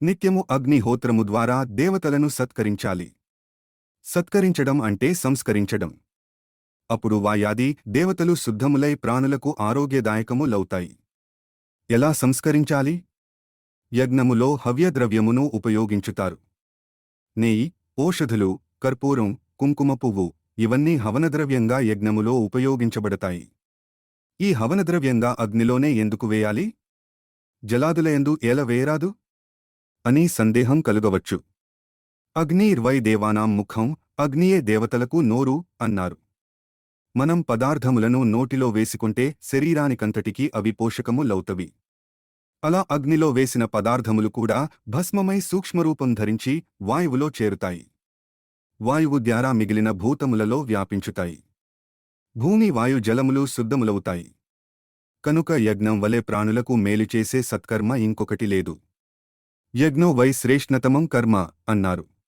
నిత్యము అగ్నిహోత్రము ద్వారా దేవతలను సత్కరించాలి. సత్కరించడం అంటే సంస్కరించడం. అప్పుడు వాయాది దేవతలు శుద్ధములై ప్రాణులకు ఆరోగ్యదాయకము లౌతాయి. ఎలా సంస్కరించాలి? యజ్ఞములో హవ్యద్రవ్యమును ఉపయోగించుతారు. నెయ్యి, ఓషధులు, కర్పూరం, కుంకుమ పువ్వు ఇవన్నీ హవనద్రవ్యంగా యజ్ఞములో ఉపయోగించబడతాయి. ఈ హవనద్రవ్యంగా అగ్నిలోనే ఎందుకు వేయాలి? జలాదులయందు ఎలా వేయరాదు అని సందేహం కలుగవచ్చు. అగ్నిర్వై దేవానాం ముఖం, అగ్నియే దేవతలకు నోరు అన్నారు. మనం పదార్థములను నోటిలో వేసుకుంటే శరీరానికంతటికీ అవి పోషకము లౌతవి. అలా అగ్నిలో వేసిన పదార్థములు కూడా భస్మమై సూక్ష్మరూపం ధరించి వాయువులో చేరుతాయి. వాయువు ద్వారా మిగిలిన భూతములలో వ్యాపించుతాయి. భూమి వాయు జలములు శుద్ధములవుతాయి. కనుక యజ్ఞం వలె ప్రాణులకు మేలుచేసే సత్కర్మ ఇంకొకటి లేదు. యజ్ఞో వై శ్రేష్ఠతమం కర్మ అన్నారు.